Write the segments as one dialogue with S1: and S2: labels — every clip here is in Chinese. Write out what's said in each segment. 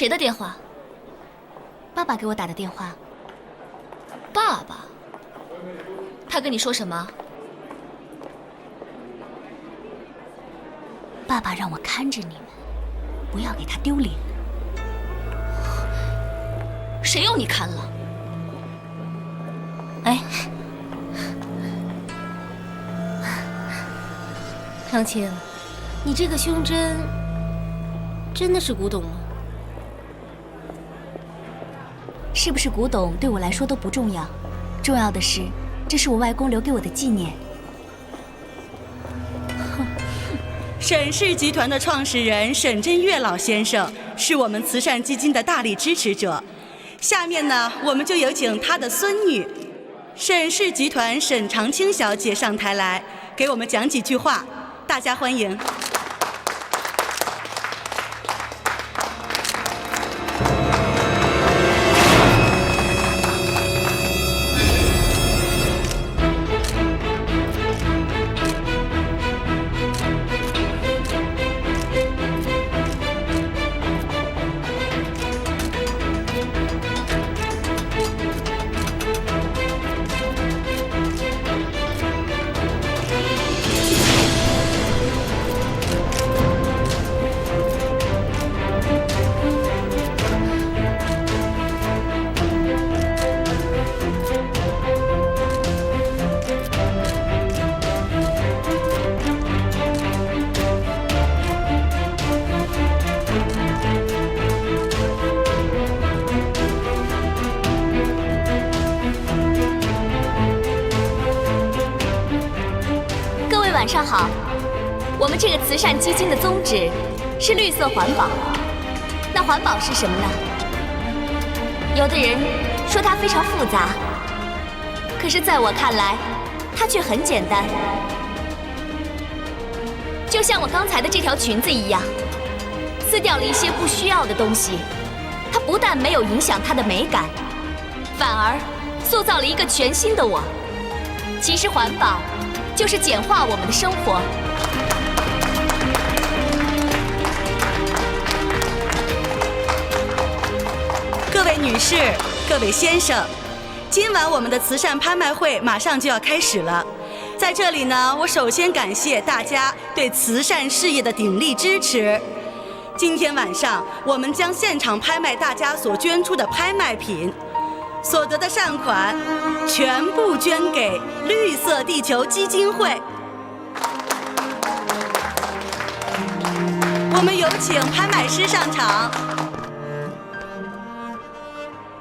S1: 谁的电话？
S2: 爸爸给我打的电话。
S1: 爸爸？他跟你说什么？
S2: 爸爸让我看着你们，不要给他丢脸。
S1: 谁要你看了？
S2: 哎，长青，你这个胸针真的是古董吗？是不是古董对我来说都不重要，重要的是，这是我外公留给我的纪念。
S3: 沈氏集团的创始人沈振岳老先生是我们慈善基金的大力支持者。下面呢，我们就有请他的孙女沈氏集团沈长青小姐上台来给我们讲几句话，大家欢迎。
S2: 晚上好，我们这个慈善基金的宗旨是绿色环保。那环保是什么呢？有的人说它非常复杂，可是在我看来，它却很简单。就像我刚才的这条裙子一样，撕掉了一些不需要的东西，它不但没有影响它的美感，反而塑造了一个全新的我。其实环保就是简化我们的生活。
S3: 各位女士、各位先生，今晚我们的慈善拍卖会马上就要开始了。在这里呢，我首先感谢大家对慈善事业的鼎力支持。今天晚上，我们将现场拍卖大家所捐出的拍卖品，所得的善款全部捐给绿色地球基金会。我们有请拍卖师上场。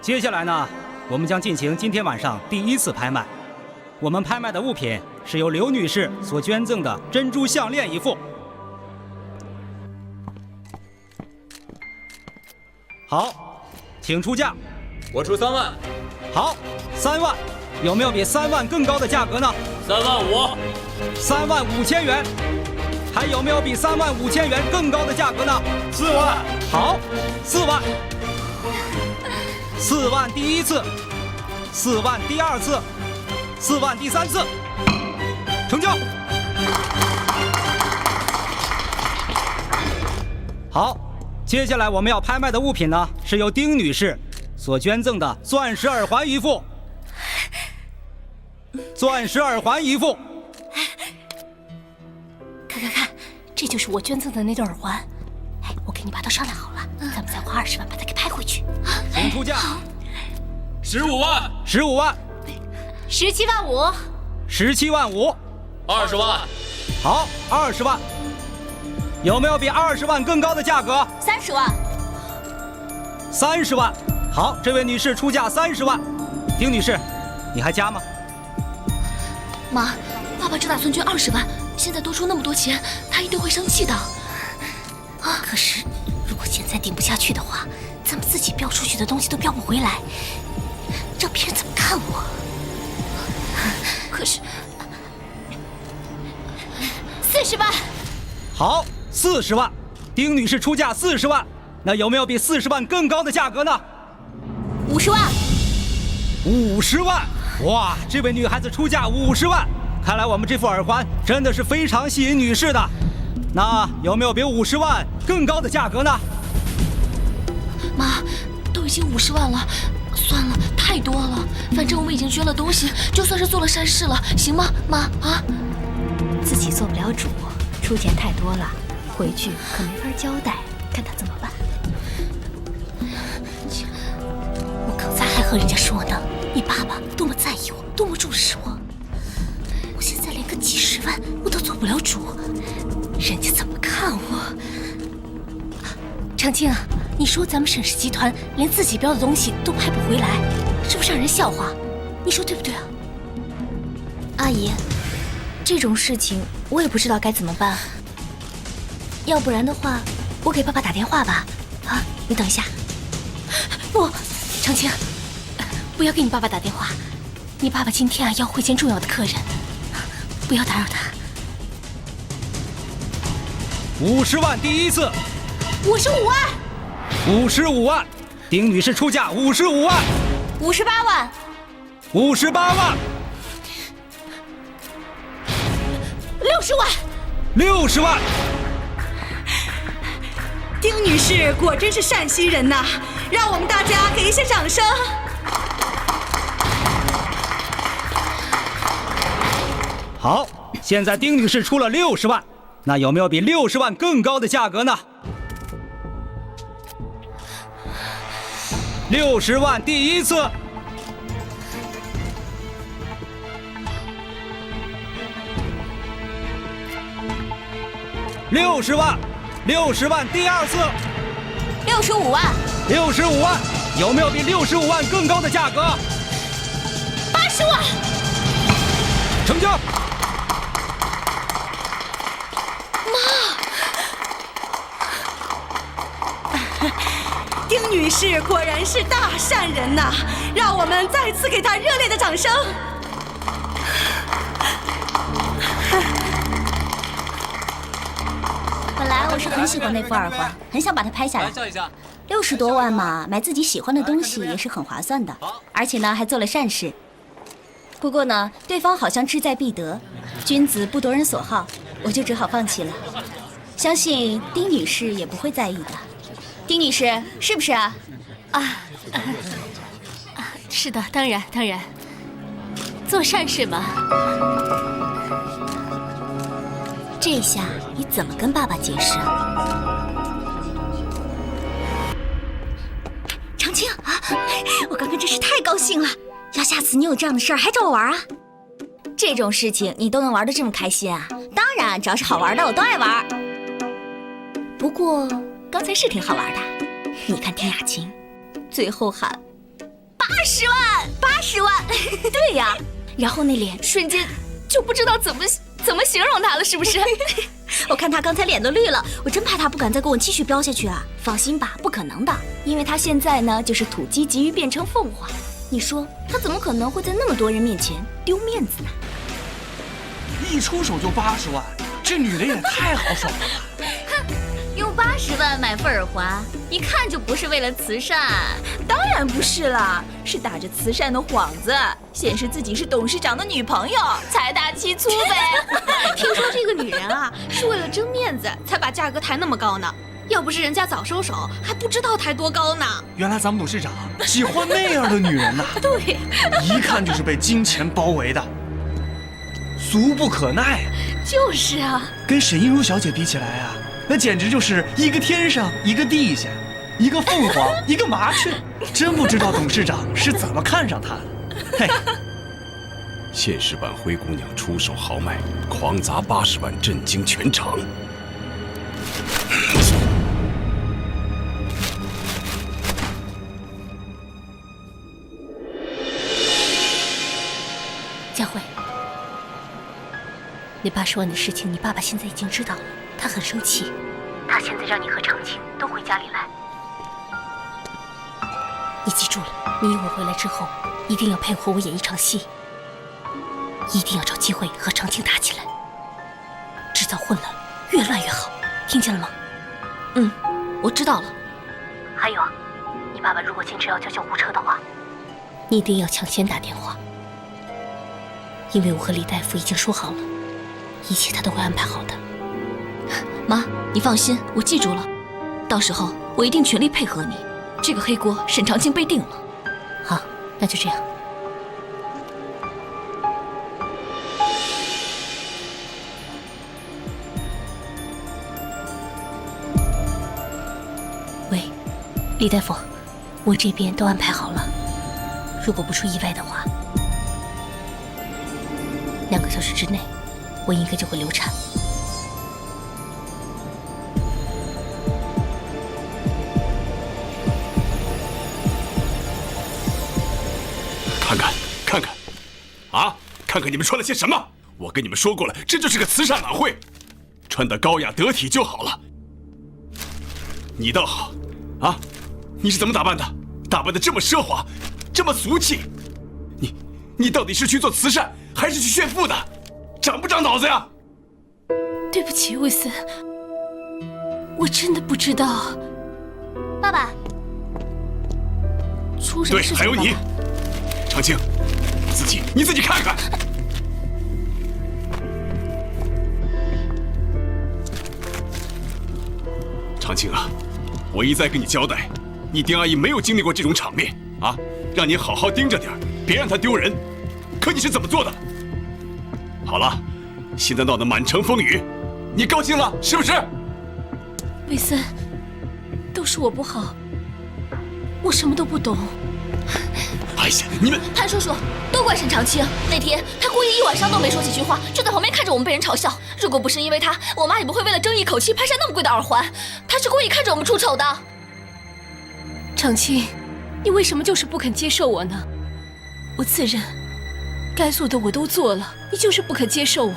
S4: 接下来呢，我们将进行今天晚上第一次拍卖。我们拍卖的物品是由刘女士所捐赠的珍珠项链一副。好，请出价。
S5: 我出3万。
S4: 好，3万。有没有比3万更高的价格呢
S5: ？3万5。
S4: 3万5千元。还有没有比3万5千元更高的价格呢
S5: ？4万。
S4: 好，4万。4万第一次，4万第二次，4万第三次，成交。好，接下来我们要拍卖的物品呢，是由丁女士所捐赠的钻石耳环一副。钻石耳环一副。
S2: 看，这就是我捐赠的那对耳环。哎，我跟你爸都商量好了，咱们再花20万把它给拍回去。
S4: 请出价。
S5: 15万。
S4: 15万。
S2: 17万5。
S4: 17万5。
S5: 20万。
S4: 好，20万。有没有比20万更高的价格
S2: ？30万。
S4: 30万。好，这位女士出价30万。丁女士，你还加吗？
S1: 妈，爸爸只打算捐20万，现在多出那么多钱，他一定会生气的。
S2: 可是，如果现在顶不下去的话，咱们自己标出去的东西都标不回来，让别人怎么看我？
S1: 可是
S2: ，40万。
S4: 好，40万。丁女士出价40万，那有没有比40万更高的价格呢
S2: ？50万。
S4: 50万。哇，这位女孩子出价50万，看来我们这副耳环真的是非常吸引女士的。那有没有比50万更高的价格呢？
S1: 妈，都已经50万了，算了，太多了。反正我们已经捐了东西，就算是做了善事了，行吗，妈啊？
S2: 自己做不了主，出钱太多了，回去可没法交代，看他怎么办。
S1: 我刚才还和人家说呢，你爸爸多么在意我，多么重视我。我现在连个几10万我都做不了主，人家怎么看我？长青啊，你说咱们沈氏集团连自己标的东西都拍不回来，是不是让人笑话？你说对不对啊？
S2: 阿姨，这种事情我也不知道该怎么办。要不然的话，我给爸爸打电话吧。啊，你等一下。
S1: 不，长青，不要给你爸爸打电话。你爸爸今天啊要会见重要的客人，不要打扰他。
S4: 50万第一次
S1: 55万
S4: ，55万，丁女士出价55万
S2: 58万
S4: ，58万
S1: ，60万
S4: ，60万。
S3: 丁女士果真是善心人呐，让我们大家给一些掌声。
S4: 好，现在丁女士出了60万，那有没有比60万更高的价格呢？60万第一次，60万，60万第二次
S2: ，65万
S4: ，65万，有没有比65万更高的价格
S1: ，80万，
S4: 成交。
S3: 丁女士果然是大善人呐，让我们再次给她热烈的掌声。
S2: 本来我是很喜欢那副耳环，很想把它拍下来。
S5: 笑一下。
S2: 60多万嘛，买自己喜欢的东西也是很划算的，而且呢还做了善事。不过呢，对方好像志在必得，君子不夺人所好，我就只好放弃了。相信丁女士也不会在意的。丁女士是不是啊？
S1: 是的，当然，做善事嘛。
S2: 这下你怎么跟爸爸解释啊？长青啊，我刚刚真是太高兴了！要下次你有这样的事儿还找我玩啊？这种事情你都能玩得这么开心啊？当然，只要是好玩的我都爱玩。不过刚才是挺好玩的，你看丁雅琴，最后喊80万，对呀，然后那脸瞬间就不知道怎么形容他了，是不是？我看他刚才脸都绿了，我真怕他不敢再跟我继续飙下去啊！放心吧，不可能的，因为他现在呢就是土鸡急于变成凤凰，你说他怎么可能会在那么多人面前丢面子呢？
S6: 一出手就80万，这女的也太豪爽了吧！
S2: 用80万买副耳环，一看就不是为了慈善。当然不是啦，是打着慈善的幌子，显示自己是董事长的女朋友，财大气粗呗。
S1: 听说这个女人啊，是为了争面子才把价格抬那么高呢。要不是人家早收手，还不知道抬多高呢。
S6: 原来咱们董事长喜欢那样的女人呐！
S1: 对，
S6: 一看就是被金钱包围的，俗不可耐。
S1: 就是啊，
S6: 跟沈一如小姐比起来啊，那简直就是一个天上一个地下，一个凤凰一个麻雀，真不知道董事长是怎么看上她的。嘿，
S7: 现实版灰姑娘出手豪迈，狂砸80万，震惊全场。
S1: 佳慧，那80万的事情，你爸爸现在已经知道了，他很生气。他现在让你和长青都回家里来。你记住了，你一会儿回来之后，一定要配合我演一场戏，一定要找机会和长青打起来，制造混乱，越乱越好，听见了吗？嗯，我知道了。还有，你爸爸如果坚持要叫救护车的话，你一定要抢先打电话。因为我和李大夫已经说好了，一切他都会安排好的。妈，你放心，我记住了，到时候我一定全力配合你。
S2: 这个黑锅沈长清背定了。
S1: 好，那就这样。喂，李大夫，我这边都安排好了，如果不出意外的话，2个小时之内，我应该就会流产。
S7: 看看，啊，看看你们穿了些什么！我跟你们说过了，这就是个慈善晚会，穿得高雅得体就好了。你倒好，啊，你是怎么打扮的？打扮得这么奢华，这么俗气，你到底是去做慈善，还是去炫富的？长不长脑子呀？
S1: 对不起，魏森，我真的不知道。
S2: 爸爸，出什么事情了？
S7: 对，还有你，长青。你自己看看。长青啊，我一再跟你交代，你丁阿姨没有经历过这种场面啊，让你好好盯着点，别让她丢人。可你是怎么做的？好了，现在闹得满城风雨，你高兴了是不是？
S1: 魏森，都是我不好，我什么都不懂。
S7: 哎呀，你们
S2: 潘叔叔，都怪沈长清。那天他故意一晚上都没说几句话，就在旁边看着我们被人嘲笑。如果不是因为他，我妈也不会为了争一口气拍下那么贵的耳环。他是故意看着我们出丑的。
S1: 长青，你为什么就是不肯接受我呢？我自认该做的我都做了，你就是不肯接受我。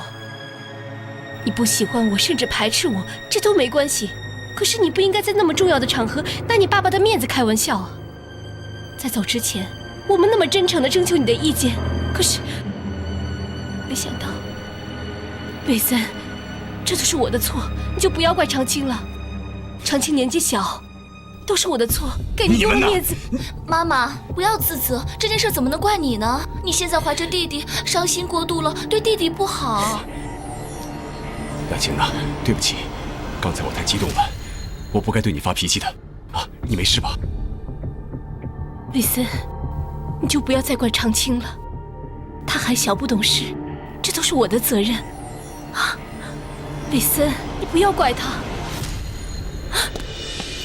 S1: 你不喜欢我，甚至排斥我，这都没关系。可是你不应该在那么重要的场合拿你爸爸的面子开玩笑啊！在走之前，我们那么真诚地征求你的意见，可是没想到，魏森，这都是我的错，你就不要怪长青了。长青年纪小，都是我的错，给你丢了面子。
S2: 妈妈，不要自责，这件事怎么能怪你呢？你现在怀着弟弟，伤心过度了，对弟弟不好。
S7: 雅青啊，对不起，刚才我太激动了，我不该对你发脾气的。啊，你没事吧？
S1: 魏森，你就不要再怪长青了，他还小不懂事，这都是我的责任。啊，魏森，你不要怪他。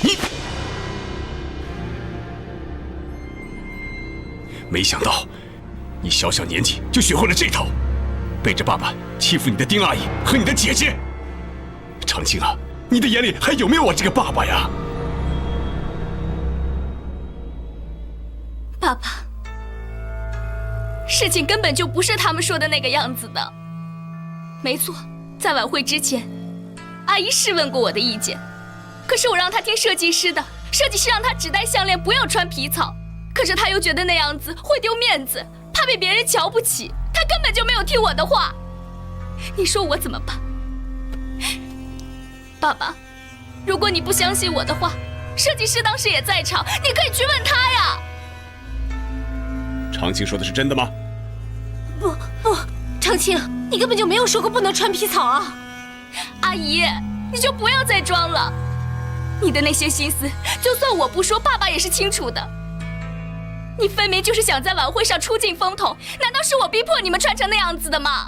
S7: 你没想到，你小小年纪就学会了这套，背着爸爸欺负你的丁阿姨和你的姐姐。长青啊，你的眼里还有没有我这个爸爸呀？
S2: 爸爸，事情根本就不是他们说的那个样子的。没错，在晚会之前，阿姨是问过我的意见，可是我让她听设计师的，设计师让她只戴项链，不要穿皮草。可是她又觉得那样子会丢面子，怕被别人瞧不起，她根本就没有听我的话。你说我怎么办？爸爸，如果你不相信我的话，设计师当时也在场，你可以去问他呀。
S7: 长青说的是真的吗？
S1: 不，长青，你根本就没有说过不能穿皮草啊！
S2: 阿姨，你就不要再装了，你的那些心思，就算我不说，爸爸也是清楚的。你分明就是想在晚会上出尽风头，难道是我逼迫你们穿成那样子的吗？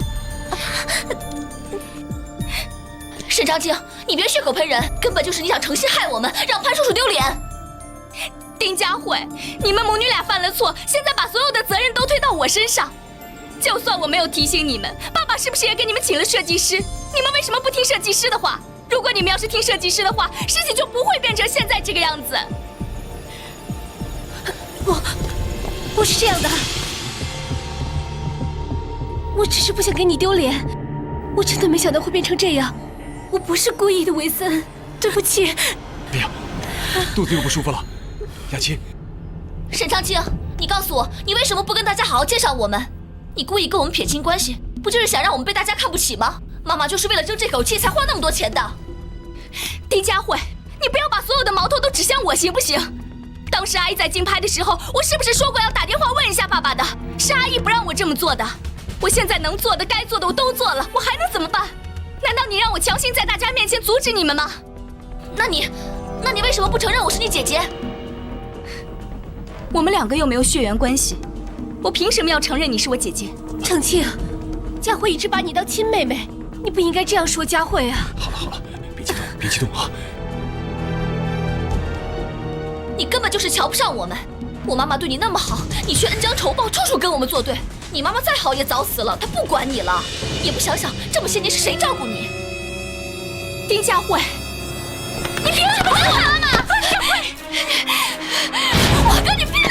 S2: 沈长青，你别血口喷人，根本就是你想诚心害我们，让潘叔叔丢脸。丁佳慧，你们母女俩犯了错，现在把所有的责任都推到我身上。就算我没有提醒你们，爸爸是不是也给你们请了设计师？你们为什么不听设计师的话？如果你们要是听设计师的话，事情就不会变成现在这个样子。
S1: 不是这样的，我只是不想给你丢脸，我真的没想到会变成这样，我不是故意的，维森，对不起。
S7: 哎呀，肚子又不舒服了。雅琪，
S2: 沈长青，你告诉我，你为什么不跟大家好好介绍我们？你故意跟我们撇清关系，不就是想让我们被大家看不起吗？妈妈就是为了争这口气才花那么多钱的。丁佳慧，你不要把所有的矛头都指向我，行不行？当时阿姨在竞拍的时候，我是不是说过要打电话问一下爸爸的？是阿姨不让我这么做的。我现在能做的、该做的我都做了，我还能怎么办？难道你让我强行在大家面前阻止你们吗？那你为什么不承认我是你姐姐？我们两个又没有血缘关系，我凭什么要承认你是我姐姐？
S1: 程庆，佳慧一直把你当亲妹妹，你不应该这样说佳慧啊！
S7: 好了，别激动，别激动啊！
S2: 你根本就是瞧不上我们。我妈妈对你那么好，你却恩将仇报，处处跟我们作对。你妈妈再好也早死了，她不管你了，也不想想这么些年是谁照顾你。丁佳慧，你凭什么打我妈妈？佳慧，我跟你拼了！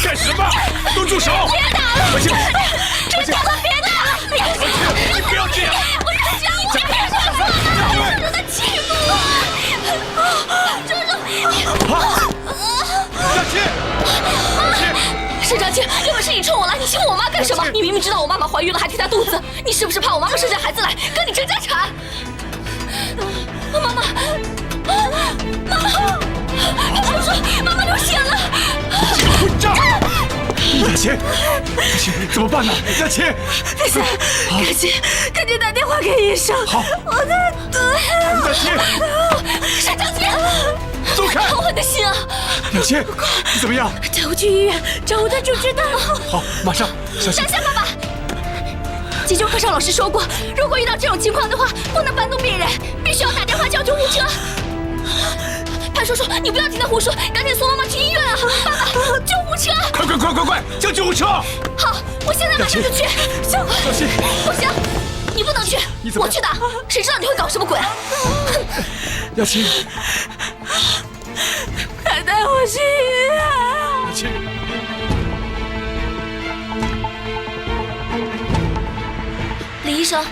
S7: 干什么？都住手！
S2: 别打了！
S7: 何清，
S2: 这家伙别打了！
S7: 你不要这样！
S2: 我只想你别说我妈，让他欺负我！
S7: 佳琪，
S2: 沈长清，要不是你冲我来，你欺负我妈干什么？你明明知道我妈妈怀孕了，还替她肚子，你是不是怕我妈妈生下孩子来跟你争家产？妈妈，我说妈妈流血了！
S7: 混账！佳琪，怎么办呢？佳琪，
S1: 赶紧打电话给医生。
S7: 好，
S1: 我的腿！
S7: 佳琪，
S2: 沈长清，
S7: 走开！
S2: 我的心啊！
S7: 佳琪，你怎么样？
S1: 带我去医院找我的就知道了。
S7: 好，马上，小心
S2: 等。下，爸爸。急救课上老师说过，如果遇到这种情况的话，不能搬动病人，必须要打电话叫救护车。潘叔叔，你不要听他胡说，赶紧送妈妈去医院啊！爸爸，救护车！
S7: 快，叫救护车！
S2: 好，我现在马上就去。
S7: 小心！
S2: 不行，你不能去，我去打。谁知道你会搞什么鬼？
S7: 佳琪，
S1: 快带我去医院！
S7: 佳琪。
S2: 李医生，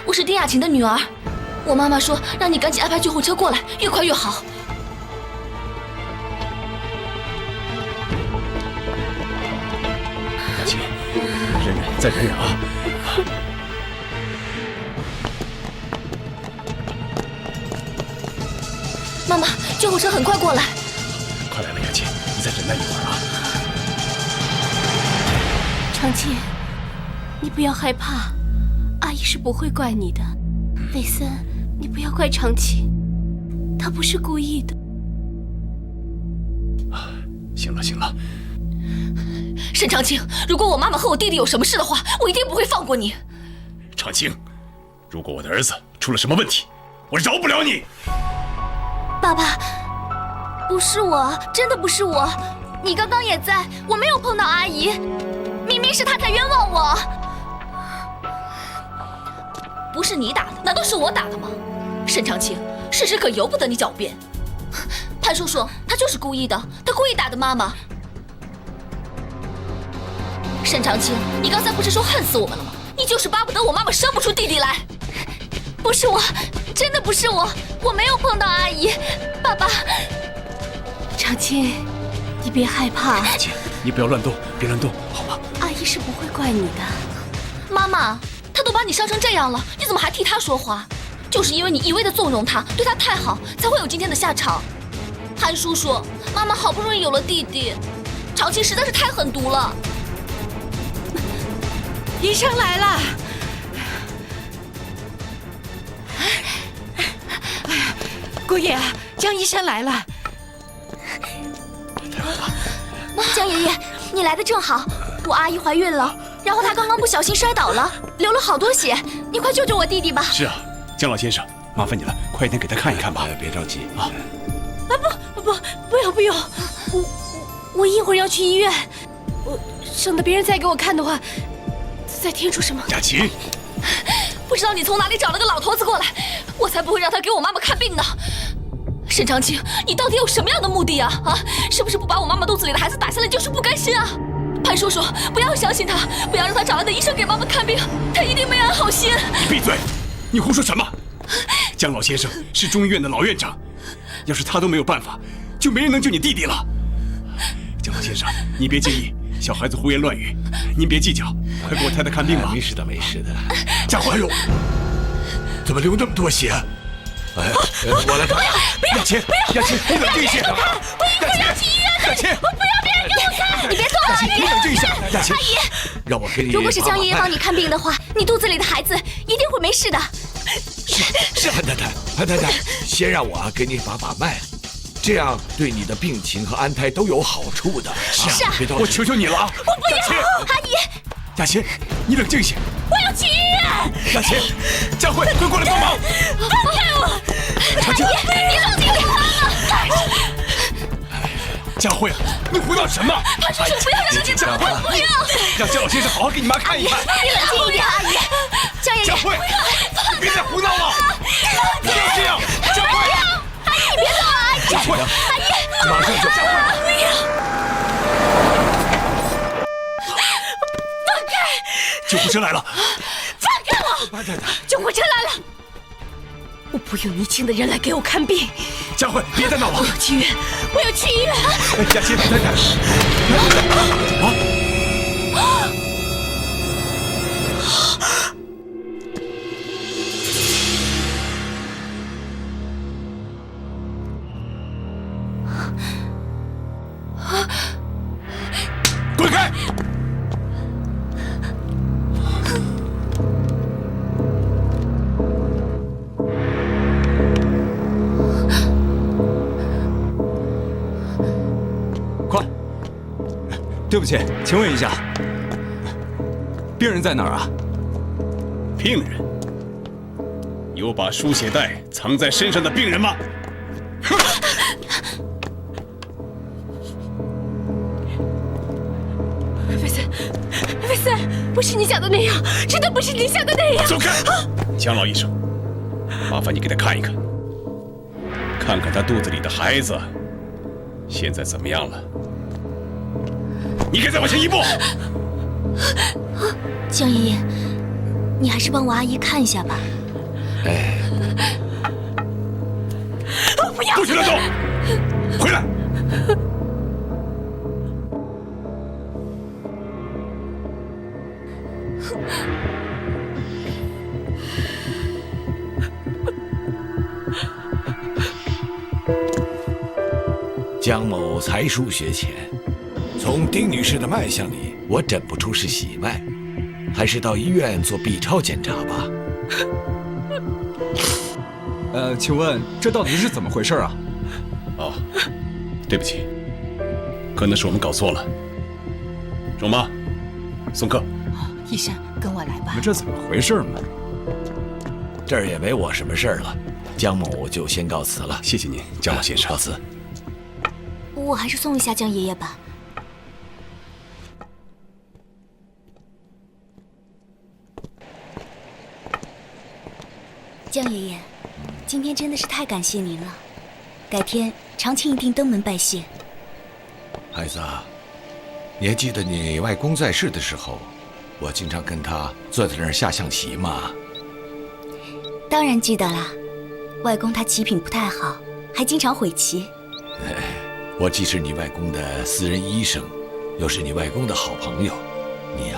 S2: 我是丁雅琴的女儿，我妈妈说让你赶紧安排救护车过来，越快越好。
S7: 佳琪，再忍忍啊！
S2: 妈妈，救护车很快过来。
S7: 快来了，佳琪，你再忍耐一会儿啊！
S1: 长青，你不要害怕，阿姨是不会怪你的。韦森，你不要怪长青，他不是故意的。
S7: 行了，
S2: 沈长清，如果我妈妈和我弟弟有什么事的话，我一定不会放过你。
S7: 长青，如果我的儿子出了什么问题，我饶不了你。
S2: 爸爸，不是我，真的不是我。你刚刚也在，我没有碰到阿姨，明明是她在冤枉我。不是你打的，难道是我打的吗？沈长清，事实可由不得你狡辩。潘叔叔，他就是故意的，他故意打的妈妈。沈长清，你刚才不是说恨死我们了吗？你就是巴不得我妈妈生不出弟弟来。不是我，真的不是我，我没有碰到阿姨。爸爸，
S1: 长青，你别害怕，
S7: 佳琪，你不要乱动，别乱动，好吗？
S1: 阿姨是不会怪你的。
S2: 妈妈，她都把你伤成这样了，你怎么还替她说话？就是因为你一味的纵容她，对她太好，才会有今天的下场。潘叔叔，妈妈好不容易有了弟弟，长青实在是太狠毒了。
S3: 医生来了。姑爷，江医生来了。
S2: 江爷爷，你来的正好，我阿姨怀孕了，然后她刚刚不小心摔倒了，流了好多血，你快救救我弟弟吧。
S7: 是啊，江老先生，麻烦你了，快一点给他看一看吧。别着急啊。
S1: 不要，我一会儿要去医院，我省得别人再给我看的话，再添出什么。
S7: 佳琪，
S2: 不知道你从哪里找了个老头子过来，我才不会让他给我妈妈看病呢。沈长清，你到底有什么样的目的啊？是不是不把我妈妈肚子里的孩子打下来就是不甘心啊？潘叔叔，不要相信他，不要让他找来的医生给妈妈看病，他一定没安好心。
S7: 你闭嘴！你胡说什么？江老先生是中医院的老院长，要是他都没有办法，就没人能救你弟弟了。江老先生，你别介意，小孩子胡言乱语，您别计较，快给我太太看病吧。
S8: 没事的，没事的。
S7: 家伙，哎呦，怎么流那么多血？
S8: 哎，我来看。
S7: 雅琴，雅琴，你冷静一些。雅琴，雅琴，
S2: 不要别人给我看！你别动了，
S7: 你冷静一下，雅琴。阿姨，让我给你。
S2: 如果是江爷爷帮你看病的话，你肚子里的孩子一定会没事的。
S7: 是，
S8: 是安太太，安太太，先让我给你把脉，这样对你的病情和安胎都有好处的。
S2: 是啊，
S7: 我求求你了啊！
S2: 我不要，阿姨。
S7: 雅琴，你冷静些。
S2: 我要去医院。
S7: 雅琴，佳慧，快过来帮忙！
S2: 放开我！阿姨，你冷静点啊！
S7: 佳慧，你胡闹什么？
S2: 他说不要让他去找，不要！
S7: 让姜老先生好好给你妈看一看。
S2: 你冷静一点，阿姨。江爷爷，
S7: 佳慧，你别再胡闹了！不要这样，佳慧！
S2: 阿姨，你别动啊！阿姨，
S7: 佳慧，
S2: 阿姨，
S7: 马上就佳慧。
S2: 不要！放开！
S7: 救护车来了！
S2: 放开我！
S7: 安太太，
S2: 救护车来了！我不用年轻的人来给我看病。
S7: 佳慧，别再闹了！
S2: 我要去医院，我要去医院！
S7: 雅琴，太太，滚开！
S9: 快！对不起，请问一下，病人在哪儿啊？
S7: 病人？有把输血带藏在身上的病人吗？
S2: 威森，不是你想的那样，真的不是你想的那样。
S7: 走开！姜老医生，麻烦你给他看一看，看看他肚子里的孩子现在怎么样了。你可以再往前一步。
S1: 江爷爷，你还是帮我阿姨看一下吧。
S8: 哎，
S2: 不要！
S7: 不许乱动！回来！
S8: 姜某才疏学浅，从丁女士的脉象里，我诊不出是喜脉，还是到医院做 B 超检查吧。
S9: 请问这到底是怎么回事啊？
S7: 哦，对不起，可能是我们搞错了。容妈，送客。
S3: 医生，跟我来吧。
S9: 这怎么回事呢？
S8: 这儿也没我什么事儿了，姜某就先告辞了。
S7: 谢谢您，姜老先生。
S8: 告辞。
S1: 我还是送一下江爷爷吧。江爷爷，今天真的是太感谢您了，改天长青一定登门拜谢。
S8: 孩子啊，你还记得你外公在世的时候，我经常跟他坐在那儿下象棋吗？
S1: 当然记得啦，外公他棋品不太好，还经常毁棋。
S8: 我既是你外公的私人医生，又是你外公的好朋友，你呀，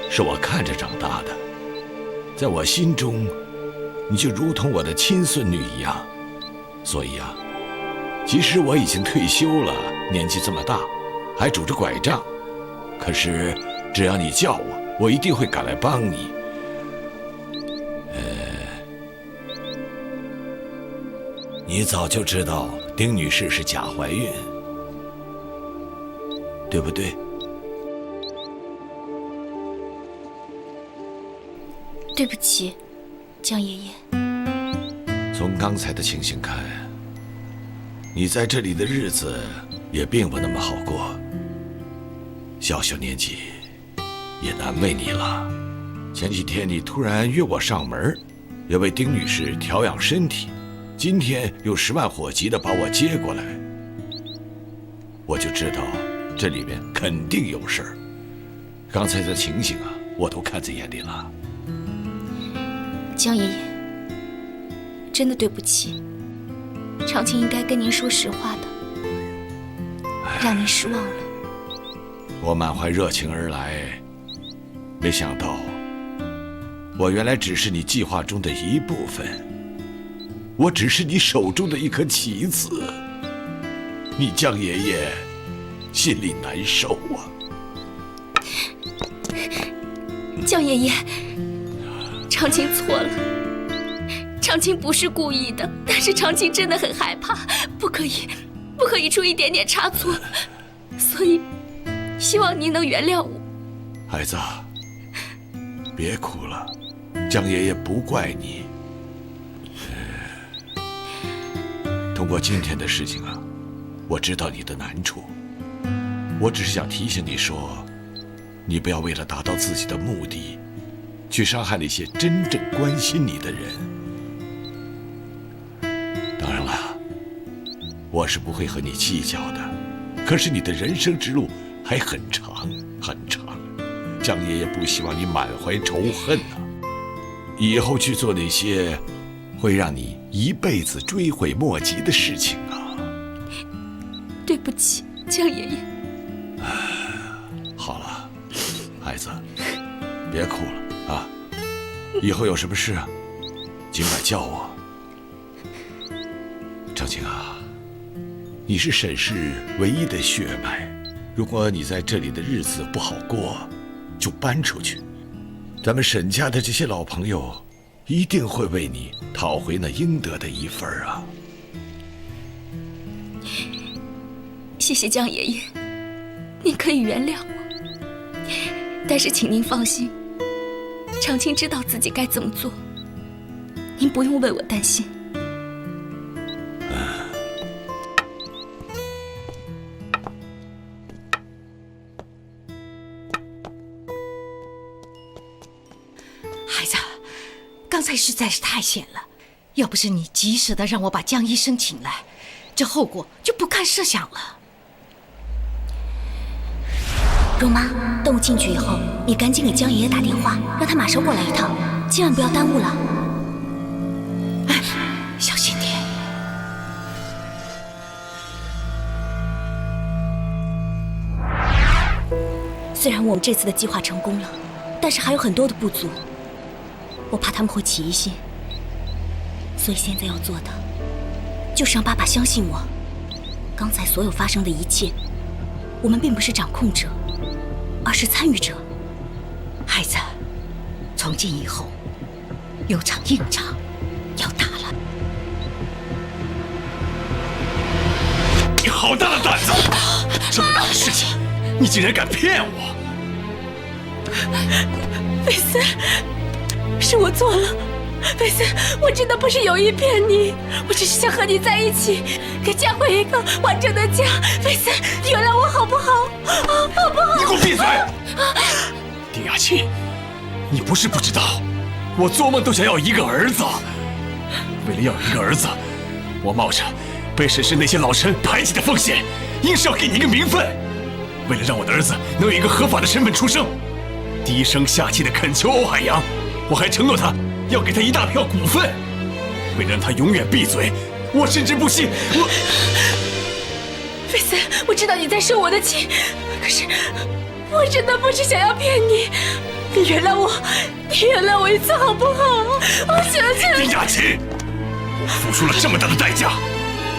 S8: 是我看着长大的，在我心中，你就如同我的亲孙女一样。所以啊，即使我已经退休了，年纪这么大，还拄着拐杖，可是只要你叫我，我一定会赶来帮你。你早就知道丁女士是假怀孕，对不对？
S1: 对不起，江爷爷。
S8: 从刚才的情形看，你在这里的日子也并不那么好过。小小年纪，也难为你了。前几天你突然约我上门，要为丁女士调养身体。今天又10万火急的把我接过来，我就知道这里面肯定有事儿。刚才的情形啊，我都看在眼里了。
S1: 江爷爷，真的对不起，长青应该跟您说实话的，让您失望了。
S8: 我满怀热情而来，没想到我原来只是你计划中的一部分。我只是你手中的一颗棋子，你江爷爷心里难受啊。
S1: 江爷爷，长青错了，
S2: 长青不是故意的，但是长青真的很害怕，不可以出一点点差错，所以希望您能原谅我。
S8: 孩子，别哭了，江爷爷不怪你。通过今天的事情啊，我知道你的难处，我只是想提醒你说，你不要为了达到自己的目的，去伤害那些真正关心你的人。当然了，我是不会和你计较的，可是你的人生之路还很长很长，江爷爷不希望你满怀仇恨啊，以后去做那些会让你一辈子追悔莫及的事情啊。
S2: 对不起，江爷爷。
S8: 好了，孩子，别哭了啊！以后有什么事啊，尽管叫我。长青啊，你是沈氏唯一的血脉，如果你在这里的日子不好过，就搬出去。咱们沈家的这些老朋友一定会为你讨回那应得的一份啊！
S2: 谢谢江爷爷，您可以原谅我，但是请您放心，长青知道自己该怎么做，您不用为我担心。
S10: 孩子，刚才实在是太险了，要不是你及时的让我把江医生请来，这后果就不堪设想了。
S1: 容妈，等我进去以后，你赶紧给江爷爷打电话，让他马上过来一趟，千万不要耽误了。
S10: 哎，小心点。
S1: 虽然我们这次的计划成功了，但是还有很多的不足，我怕他们会起疑心，所以现在要做的就是让爸爸相信我。刚才所有发生的一切，我们并不是掌控者，而是参与者。
S10: 孩子，从今以后有场硬仗要打了。
S7: 你好大的胆子！这么大的事情，你竟然敢骗我！
S2: 菲斯，是我错了，菲斯，我真的不是有意骗你，我只是想和你在一起，给佳慧一个完整的家。菲斯，你原谅我好不好？好不好？
S7: 你给我闭嘴！丁雅琴，你不是不知道，我做梦都想要一个儿子。为了要一个儿子，我冒着被沈氏那些老臣排挤的风险，硬是要给你一个名分。为了让我的儿子能有一个合法的身份出生，低声下气的恳求欧海洋，我还承诺他要给他一大票股份。为了让他永远闭嘴，我甚至不惜
S2: 菲斯，我知道你在生我的气，可是我真的不是想要骗你，你原谅我，你原谅我一次好不好？我求求你。
S7: 丁雅琴，我付出了这么大的代价，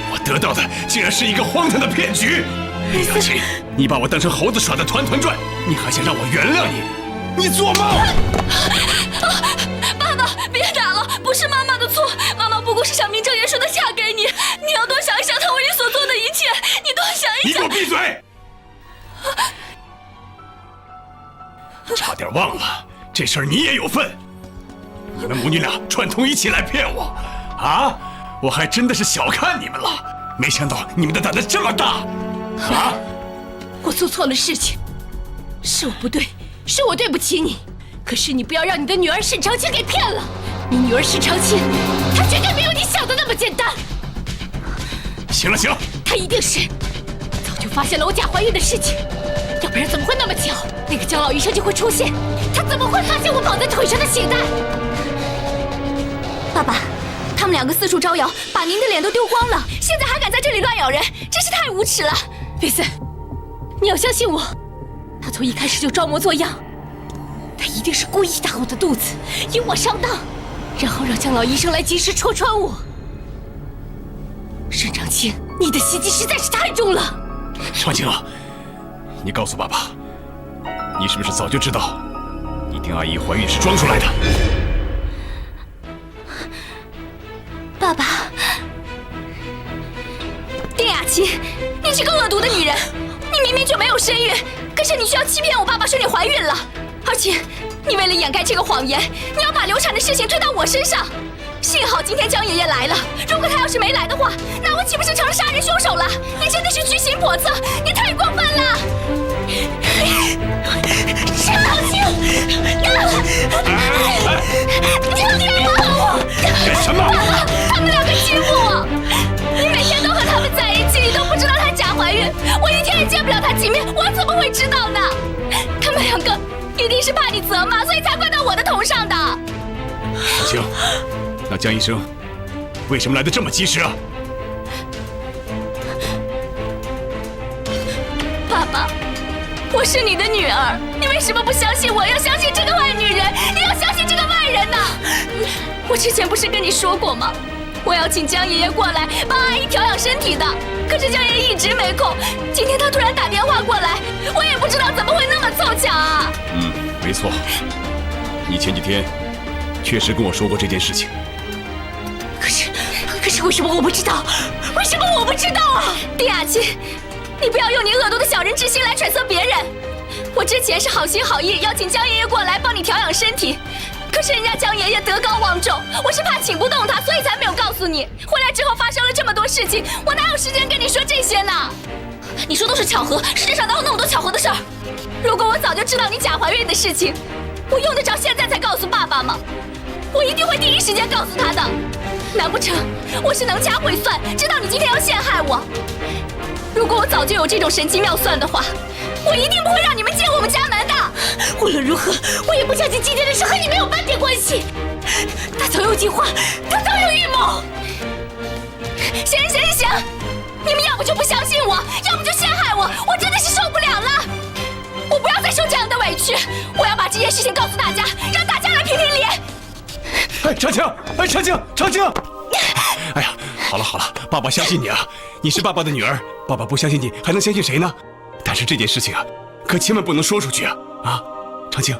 S7: 我得到的竟然是一个荒唐的骗局。丁雅琴，你把我当成猴子耍得团团转，你还想让我原谅你？你做梦！
S2: 爸爸，别打了，不是妈妈的错，妈妈不过是想名正言顺的嫁给你，你要多想一想她为你所做的一切，你多想一想。
S7: 你给我闭嘴！差点忘了，这事儿你也有份。你们母女俩串通一气来骗我，啊！我还真的是小看你们了，没想到你们的胆子这么大，啊！
S2: 我做错了事情，是我不对，是我对不起你。可是你不要让你的女儿沈长青给骗了，你女儿沈长青，她绝对没有你想的那么简单。
S7: 行了行了，
S2: 她一定是早就发现了我假怀孕的事情，要不然怎么会那么巧，那个江老医生就会出现？他怎么会发现我绑在腿上的血带？爸爸，他们两个四处招摇，把您的脸都丢光了，现在还敢在这里乱咬人，真是太无耻了。菲斯，你要相信我，他从一开始就装模作样，他一定是故意打我的肚子，引我上当，然后让江老医生来及时戳穿我。沈长青，你的心机实在是太重了。
S7: 长青啊，你告诉爸爸，你是不是早就知道你丁阿姨怀孕是装出来的？
S2: 琴，你这个恶毒的女人，你明明就没有身孕，可是你却要欺骗我爸爸说你怀孕了，而且你为了掩盖这个谎言，你要把流产的事情推到我身上。幸好今天江爷爷来了，如果他要是没来的话，那我岂不是成了杀人凶手了？你真的是居心叵测，你太过分了！陈老清，你放开我！
S7: 干什么？
S2: 爸爸，他们两个欺负我，你每天都和他们在一起，你都不知道她假怀孕，我一天也见不了她几面，我怎么会知道呢？他们两个一定是怕你责骂，所以才怪到我的头上的。
S7: 行。那江医生为什么来得这么及时啊？
S2: 爸爸，我是你的女儿，你为什么不相信我，要相信这个坏女人？你要相信这个外人呢？我之前不是跟你说过吗？我要请江爷爷过来帮阿姨调养身体的，可是江爷爷一直没空。今天他突然打电话过来，我也不知道怎么会那么凑巧啊。
S7: 没错，你前几天确实跟我说过这件事情。
S2: 可是为什么我不知道？为什么我不知道啊？丁雅琴，你不要用你恶毒的小人之心来揣测别人。我之前是好心好意邀请江爷爷过来帮你调养身体，可是人家江爷爷德高望重，我是怕请不动他，所以才没有告诉你。回来之后发生了这么多事情，我哪有时间跟你说这些呢？你说都是巧合，世界上哪有那么多巧合的事儿？如果我早就知道你假怀孕的事情，我用得着现在才告诉爸爸吗？我一定会第一时间告诉他的。难不成我是能掐会算，知道你今天要陷害我？如果我早就有这种神机妙算的话，我一定不会让你们进我们家门的。无论如何，我也不相信今天的事和你没有半点关系。他早有计划，他早有预谋。行，你们要不就不相信我，要不就陷害我，我真的是受不了了。我不要再受这样的委屈，我要把这件事情告诉大家，让大家来评评理。
S7: 长青，长青！哎呀，好了，爸爸相信你啊，你是爸爸的女儿，爸爸不相信你，还能相信谁呢？但是这件事情啊，可千万不能说出去啊！啊，长青，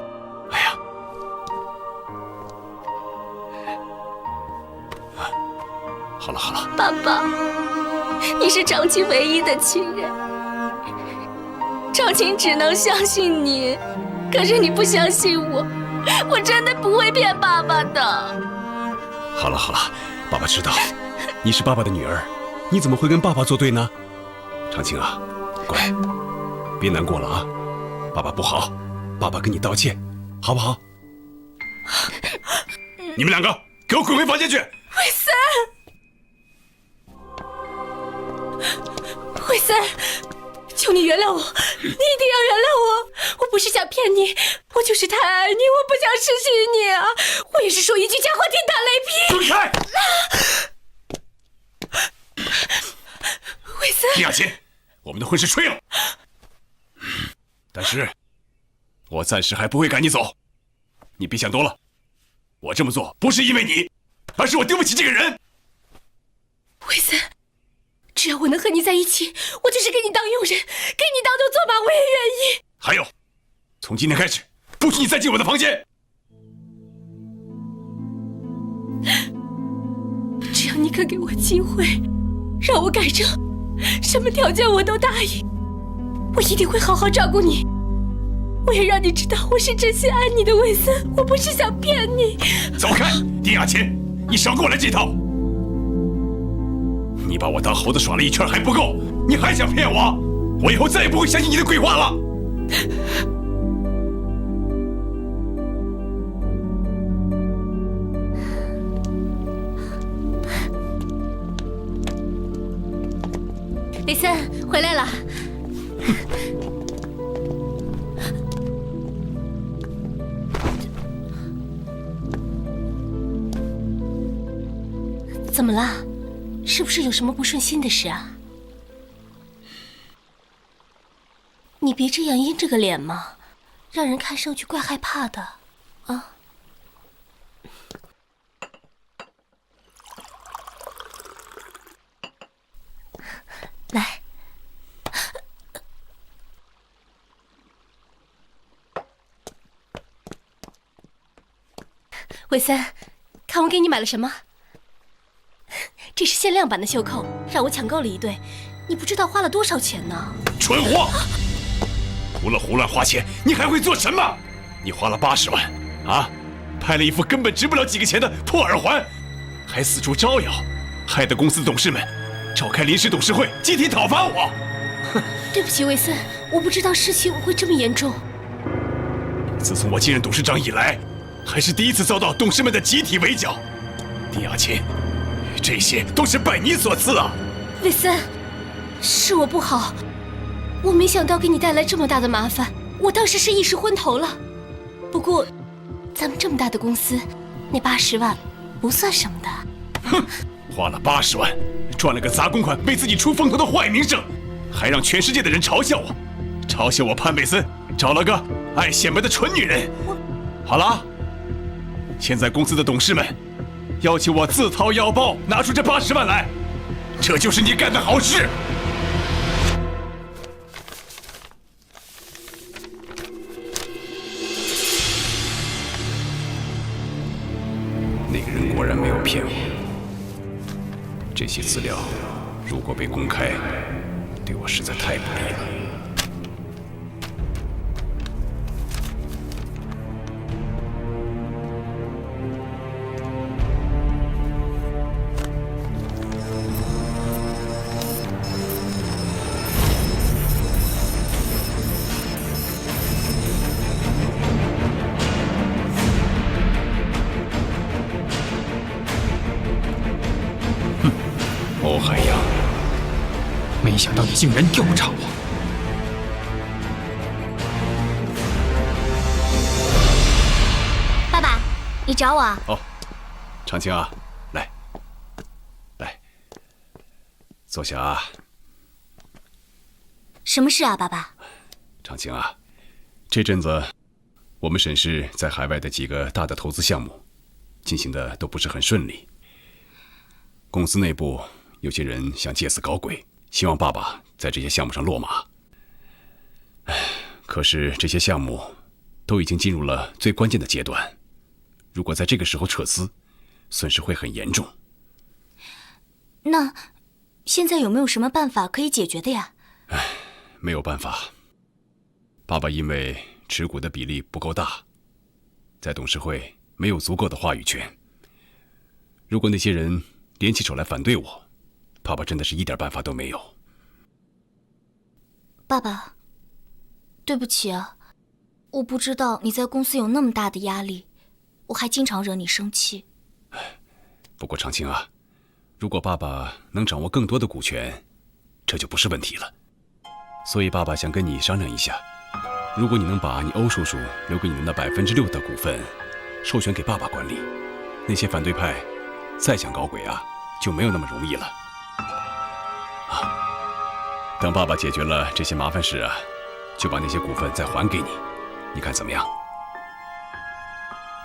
S7: 哎呀，好了，
S2: 爸爸，你是长青唯一的亲人，长青只能相信你，可是你不相信我。我真的不会骗爸爸的。
S7: 好了，爸爸知道，你是爸爸的女儿，你怎么会跟爸爸作对呢？长青啊，乖，别难过了啊，爸爸不好，爸爸跟你道歉，好不好？你们两个给我滚回房间去！
S1: 惠森，求你原谅我，你一定要原谅我！我不是想骗你，我就是太爱你，我不想失去你啊！我也是说一句假话天打雷劈。
S7: 滚开！
S1: 惠森，
S7: 丁雅琴，我们的婚事吹了，但是，我暂时还不会赶你走，你别想多了。我这么做不是因为你，而是我丢不起这个人。
S1: 惠森，只要我能和你在一起，我就是给你当佣人，给你当牛做马，我也愿意。
S7: 还有，从今天开始，不许你再进我的房间。
S1: 只要你肯给我机会，让我改正，什么条件我都答应。我一定会好好照顾你。我也让你知道我是真心爱你的，惠森，我不是想骗你。
S7: 走开，丁雅琴，你少跟我来这套。你把我当猴子耍了一圈还不够，你还想骗我？我以后再也不会相信你的鬼话了。
S1: 李森回来了。怎么了？是不是有什么不顺心的事啊？你别这样阴着个脸嘛，让人看上去怪害怕的啊。来，韦森，看我给你买了什么？这是限量版的袖扣，让我抢购了一对，你不知道花了多少钱呢？
S7: 蠢货！除了胡乱花钱，你还会做什么？你花了80万，啊，拍了一副根本值不了几个钱的破耳环，还四处招摇，害得公司董事们召开临时董事会，集体讨伐我。
S1: 对不起，魏森，我不知道事情会这么严重。
S7: 自从我接任董事长以来，还是第一次遭到董事们的集体围剿。丁亚琴，这些都是拜你所赐啊！
S1: 魏森，是我不好，我没想到给你带来这么大的麻烦，我当时是一时昏头了。不过，咱们这么大的公司，那80万不算什么的。
S7: 哼，花了80万，赚了个砸公款为自己出风头的坏名声，还让全世界的人嘲笑我，嘲笑我潘贝森找了个爱显摆的蠢女人。好了，现在公司的董事们要求我自掏腰包拿出这80万来，这就是你干的好事。那个人果然没有骗我，这些资料如果被公开，对我实在太不利了。欧海洋，
S9: 没想到你竟然调查我！
S2: 爸爸，你找我啊？
S7: 哦，长青啊，来，坐下啊。
S2: 什么事啊，爸爸？
S7: 长青啊，这阵子我们沈氏在海外的几个大的投资项目进行的都不是很顺利，公司内部有些人想借此搞鬼，希望爸爸在这些项目上落马。可是这些项目都已经进入了最关键的阶段，如果在这个时候撤资，损失会很严重。
S2: 那现在有没有什么办法可以解决的呀？
S7: 没有办法。爸爸因为持股的比例不够大，在董事会没有足够的话语权。如果那些人联起手来反对我，爸爸真的是一点办法都没有。
S2: 爸爸，对不起啊，我不知道你在公司有那么大的压力，我还经常惹你生气。
S7: 不过长青啊，如果爸爸能掌握更多的股权，这就不是问题了。所以爸爸想跟你商量一下，如果你能把你欧叔叔留给你们的6%的股份授权给爸爸管理，那些反对派再想搞鬼啊，就没有那么容易了。等爸爸解决了这些麻烦事啊，就把那些股份再还给你，你看怎么样？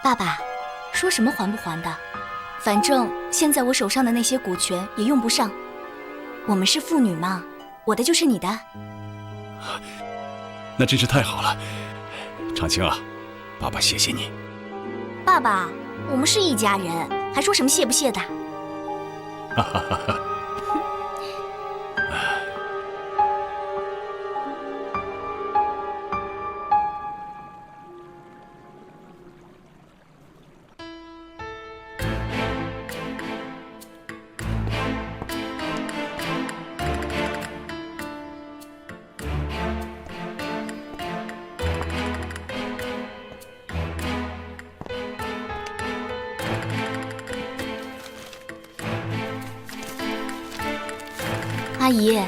S2: 爸爸，说什么还不还的，反正现在我手上的那些股权也用不上。我们是父女嘛，我的就是你的。
S7: 那真是太好了，长青啊，爸爸谢谢你。
S2: 爸爸，我们是一家人，还说什么谢不谢的？
S7: 哈哈哈哈。
S2: 阿姨，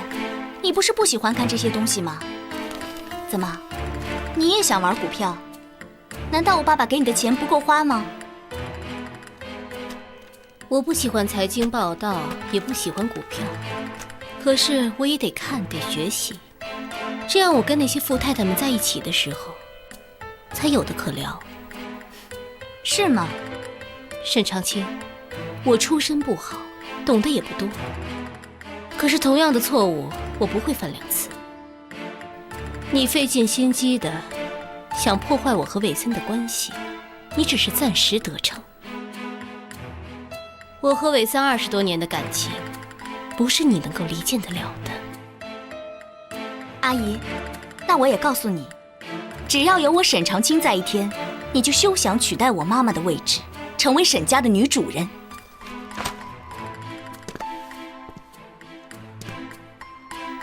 S2: 你不是不喜欢看这些东西吗？怎么，你也想玩股票？难道我爸爸给你的钱不够花吗？
S1: 我不喜欢财经报道，也不喜欢股票，可是我也得看，得学习，这样我跟那些富太太们在一起的时候，才有的可聊。
S2: 是吗？
S1: 沈长青，我出身不好，懂得也不多。可是同样的错误，我不会犯2次。你费尽心机的想破坏我和韦森的关系，你只是暂时得逞。我和韦森20多年的感情，不是你能够离间得了的。
S2: 阿姨，那我也告诉你，只要有我沈长卿在一天，你就休想取代我妈妈的位置，成为沈家的女主人。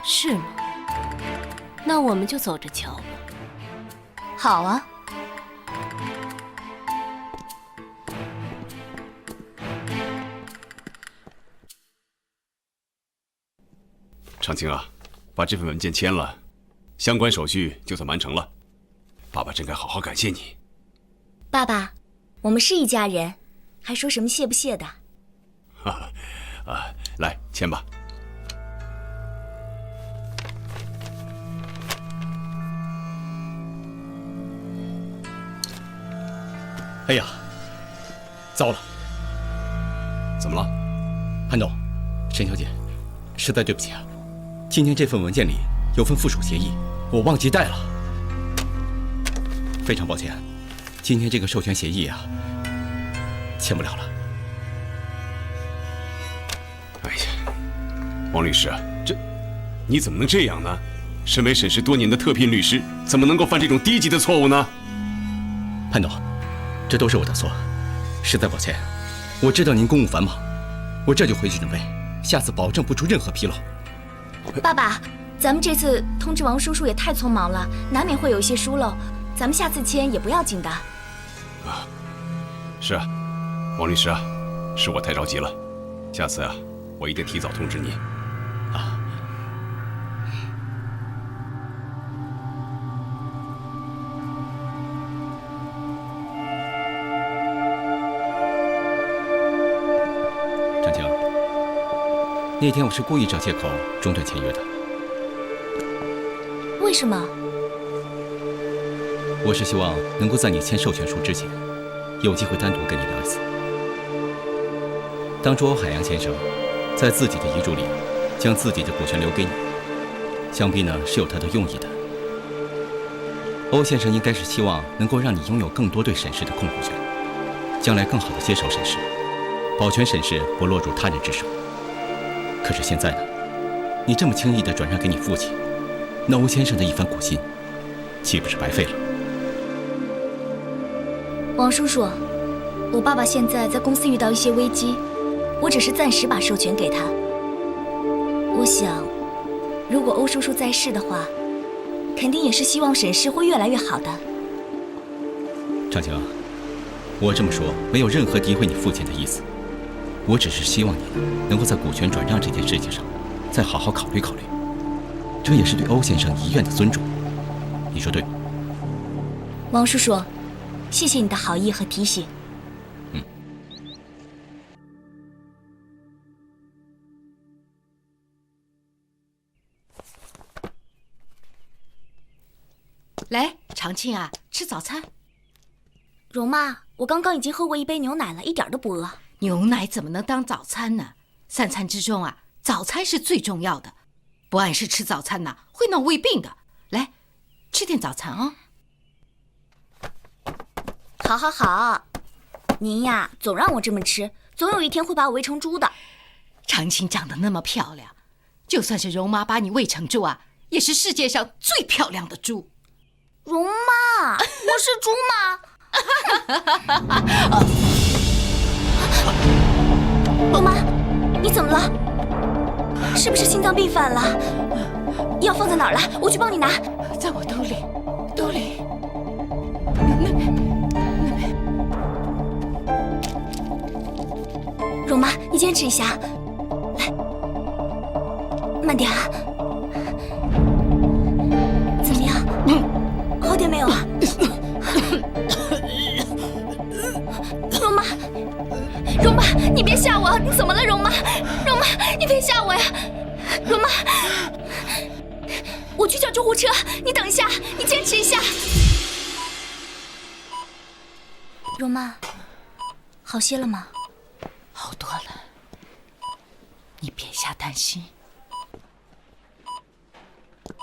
S1: 是吗？那我们就走着瞧吧。
S2: 好啊。
S7: 长青啊，把这份文件签了，相关手续就算完成了。爸爸真该好好感谢你。
S2: 爸爸，我们是一家人，还说什么谢不谢的？
S7: 来签吧。
S11: 哎呀，糟了！
S7: 怎么了？
S11: 潘总，沈小姐，实在对不起啊，今天这份文件里有份附属协议，我忘记带了。非常抱歉，今天这个授权协议啊，签不了了。
S7: 哎呀，王律师啊，你怎么能这样呢？身为沈氏多年的特聘律师，怎么能够犯这种低级的错误呢？
S11: 潘总，这都是我的错，实在抱歉。我知道您公务繁忙，我这就回去准备，下次保证不出任何纰漏。
S2: 爸爸，咱们这次通知王叔叔也太匆忙了，难免会有一些疏漏，咱们下次签也不要紧的。
S7: 是啊，王律师啊，是我太着急了，下次啊，我一定提早通知你。
S11: 张青，那天我是故意找借口中断签约的。
S2: 为什么？
S11: 我是希望能够在你签授权书之前，有机会单独跟你聊一次。当初欧海洋先生在自己的遗嘱里将自己的股权留给你，想必呢是有他的用意的。欧先生应该是希望能够让你拥有更多对沈氏的控股权，将来更好的接手沈氏，保全沈氏不落入他人之手。可是现在呢，你这么轻易地转让给你父亲，那欧先生的一番苦心，岂不是白费了？
S2: 王叔叔，我爸爸现在在公司遇到一些危机，我只是暂时把授权给他。我想，如果欧叔叔在世的话，肯定也是希望沈氏会越来越好的。
S11: 张青，我这么说没有任何诋毁你父亲的意思，我只是希望你能够在股权转让这件事情上再好好考虑考虑，这也是对欧先生遗愿的尊重，你说对吗？
S2: 王叔叔，谢谢你的好意和提醒。
S10: 来，长庆啊，吃早餐。
S2: 容妈，我刚刚已经喝过一杯牛奶了，一点都不饿。
S10: 牛奶怎么能当早餐呢？三餐之中啊，早餐是最重要的。不按时吃早餐呢，会闹胃病的。来，吃点早餐啊。
S2: 好，好，好。您呀，总让我这么吃，总有一天会把我喂成猪的。
S10: 长青长得那么漂亮，就算是容妈把你喂成猪啊，也是世界上最漂亮的猪。
S2: 容妈，我是猪吗？容妈，你怎么了？是不是心脏病犯了？药放在哪儿了？我去帮你拿。
S10: 在我兜里，兜里。
S2: 容妈，你坚持一下，来，慢点啊。怎么样？好点没有啊？容妈，容妈，你别吓我！你怎么了，容妈？容妈，你别吓我呀！容妈，我去叫救护车，你等一下，你坚持一下。容妈，好些了吗？
S10: 好多了，你别瞎担心。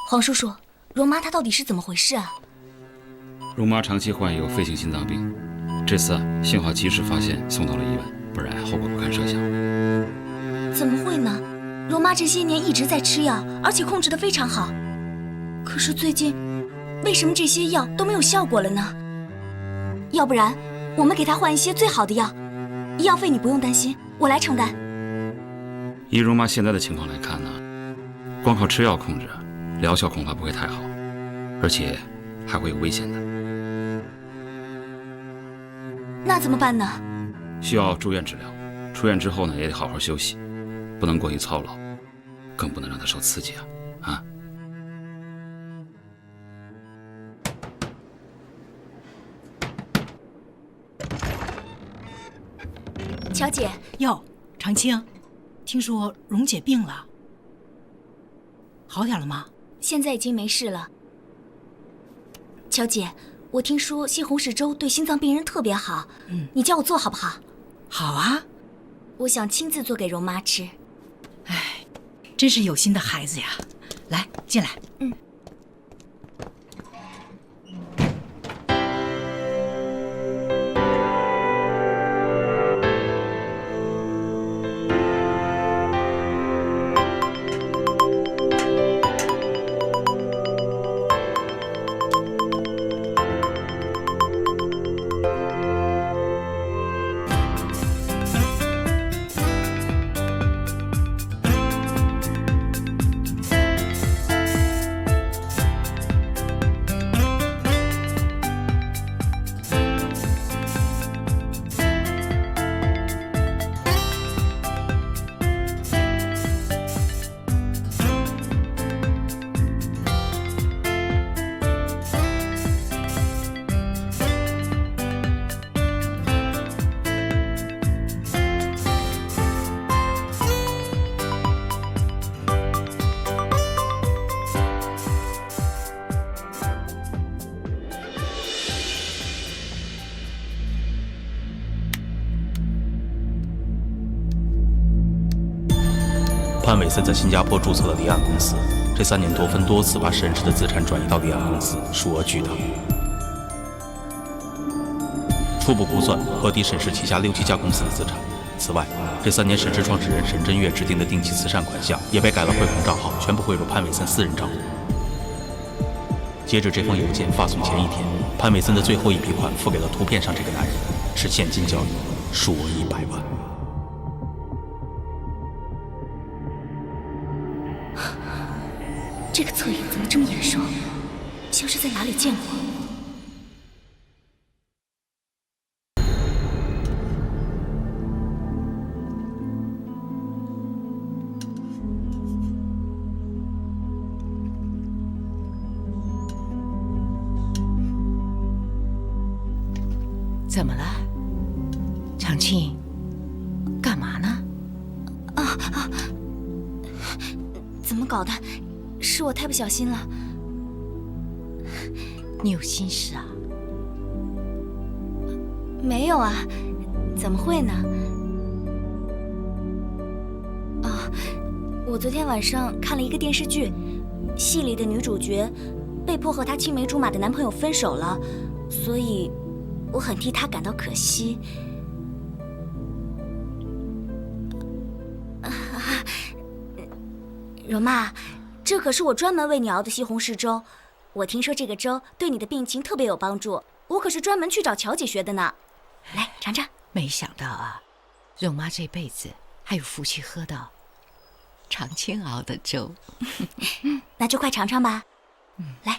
S2: 黄叔叔，容妈她到底是怎么回事啊？
S12: 容妈长期患有肺性心脏病，这次幸好及时发现，送到了医院，不然后果不堪设想。
S2: 怎么会呢？容妈这些年一直在吃药，而且控制得非常好。可是最近，为什么这些药都没有效果了呢？要不然，我们给他换一些最好的药，医药费你不用担心，我来承担。
S12: 依容妈现在的情况来看呢，光靠吃药控制，疗效恐怕不会太好，而且还会有危险的。
S2: 那怎么办呢？
S12: 需要住院治疗，出院之后呢，也得好好休息，不能过于操劳，更不能让她受刺激啊！
S2: 乔姐，
S13: 哟，长青，听说蓉姐病了，好点了吗？
S2: 现在已经没事了。乔姐，我听说西红柿粥对心脏病人特别好，你教我做好不好？
S13: 好啊，
S2: 我想亲自做给容妈吃。
S13: 哎，真是有心的孩子呀！来，进来。
S14: 潘伟森在新加坡注册了离岸公司，这3年多分多次把沈氏的资产转移到离岸公司，数额巨大。初步估算，核抵沈氏旗下6、7家公司的资产。此外，这3年沈氏创始人沈真月指定的定期慈善款项也被改了汇款账号，全部汇入潘伟森私人账户。截止这封邮件发送前1天，潘伟森的最后一笔款付给了图片上这个男人，是现金交易，数额100万。
S2: 这个侧影怎么这么眼熟，像是在哪里见过？
S10: 怎么了，长青？干嘛呢？
S2: 怎么搞的？是我太不小心了。
S10: 你有心事啊？
S2: 没有啊，怎么会呢？我昨天晚上看了一个电视剧，戏里的女主角被迫和她青梅竹马的男朋友分手了，所以我很替她感到可惜。容妈，这可是我专门为你熬的西红柿粥，我听说这个粥对你的病情特别有帮助，我可是专门去找乔姐学的呢。来尝尝。
S10: 没想到啊，容妈这辈子还有福气喝到长青熬的粥。
S2: 那就快尝尝吧。来。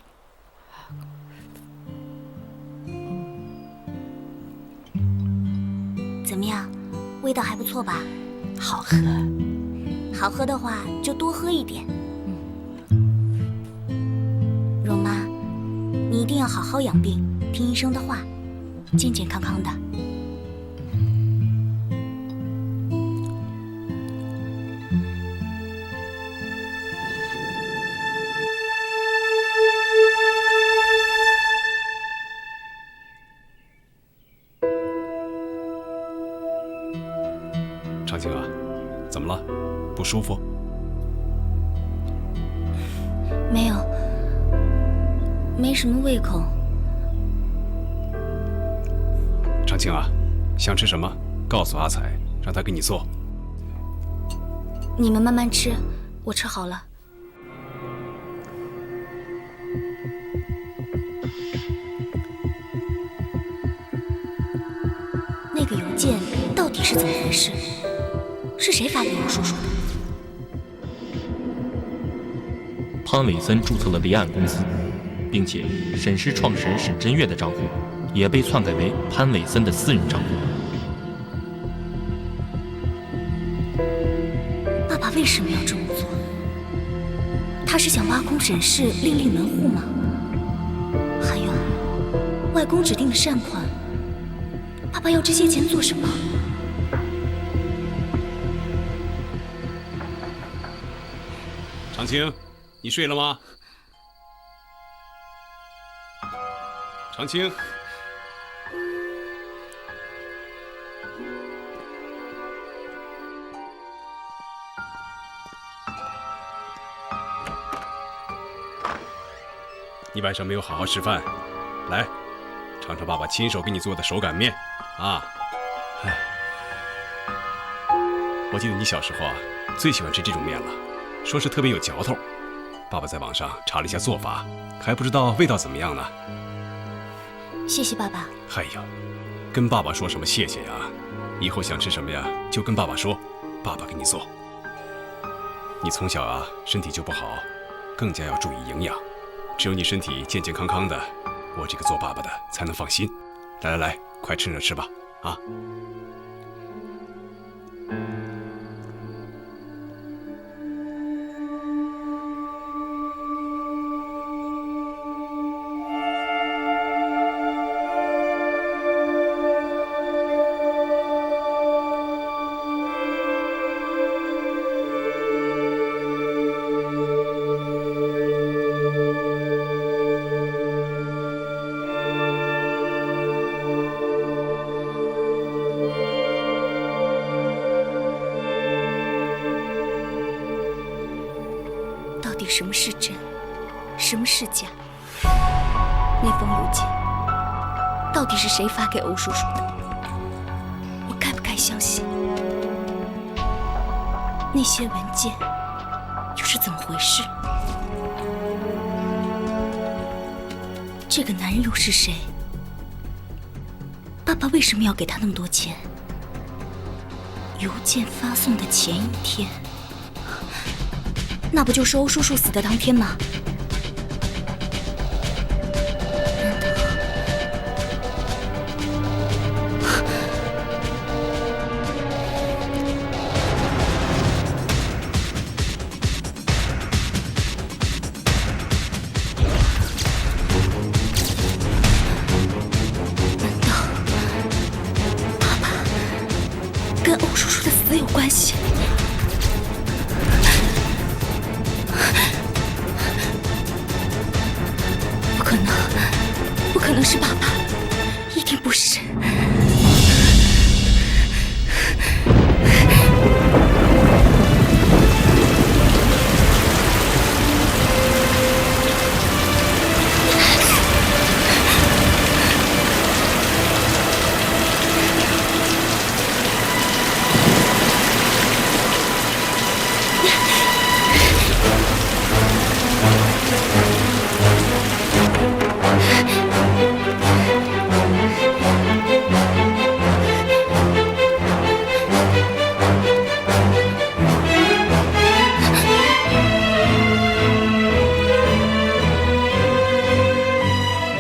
S2: 怎么样，味道还不错吧？
S10: 好喝。
S2: 好喝的话就多喝一点。容妈，你一定要好好养病，听医生的话，健健康康的。
S7: 长青啊，怎么了？不舒服？
S2: 没有，没什么胃口。
S7: 长青啊，想吃什么？告诉阿才，让他给你做。
S2: 你们慢慢吃，我吃好了。
S1: 底是怎么回事？是谁发给我叔叔的？
S14: 潘伟森注册了离岸公司，并且沈氏创始人沈真月的账户也被篡改为潘伟森的私人账户。
S1: 爸爸为什么要这么做？他是想挖空沈氏，另立门户吗？还有，外公指定的善款，爸爸要这些钱做什么？
S7: 长青，你睡了吗？长青，你晚上没有好好吃饭，来，尝尝爸爸亲手给你做的手擀面啊！哎，我记得你小时候啊，最喜欢吃这种面了，说是特别有嚼头。爸爸在网上查了一下做法，还不知道味道怎么样呢。
S1: 谢谢爸爸。
S7: 哎呀，跟爸爸说什么谢谢呀？以后想吃什么呀，就跟爸爸说，爸爸给你做。你从小啊身体就不好，更加要注意营养。只有你身体健健康康的，我这个做爸爸的才能放心。来来来，快趁热吃吧，啊！
S1: 什么是真，什么是假？那封邮件到底是谁发给欧叔叔的？我该不该相信？那些文件又是怎么回事？这个男人又是谁？爸爸为什么要给他那么多钱？邮件发送的前一天，那不就是欧叔叔死的当天吗？跟欧叔叔的死有关系？不可能，不可能是爸爸，一定不是。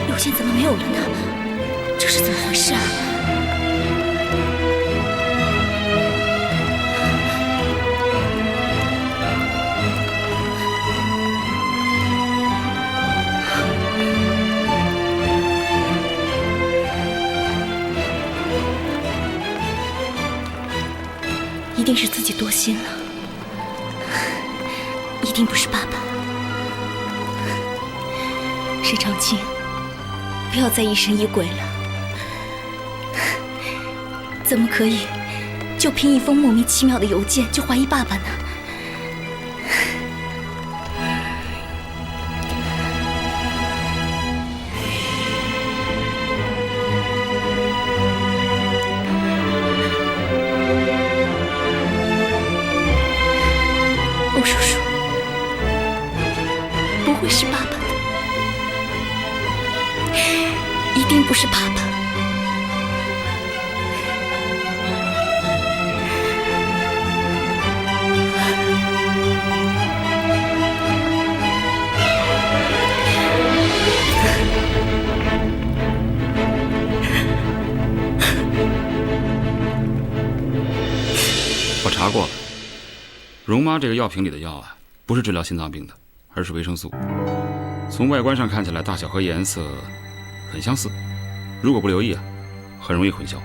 S1: 邮件怎么没有了呢？这是怎么回事啊？一定是自己多心了，一定不是爸爸。沈长清，不要再疑神疑鬼了。怎么可以就凭一封莫名其妙的邮件就怀疑爸爸呢？欧叔叔，不会是爸爸的，一定不是爸爸。
S12: 查过了，容妈这个药瓶里的药啊，不是治疗心脏病的，而是维生素。从外观上看起来，大小和颜色很相似，如果不留意啊，很容易混淆。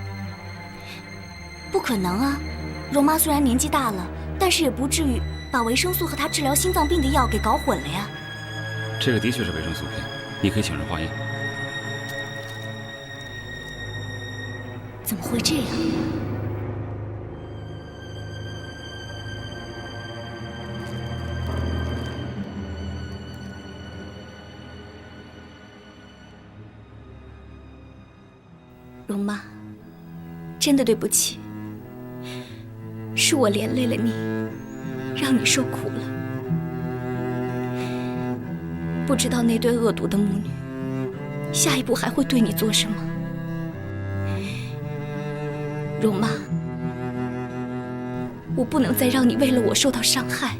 S2: 不可能啊！容妈虽然年纪大了，但是也不至于把维生素和她治疗心脏病的药给搞混了呀。
S12: 这个的确是维生素片，你可以请人化验。
S2: 怎么会这样？容妈，真的对不起，是我连累了你，让你受苦了。不知道那对恶毒的母女，下一步还会对你做什么？容妈，我不能再让你为了我受到伤害。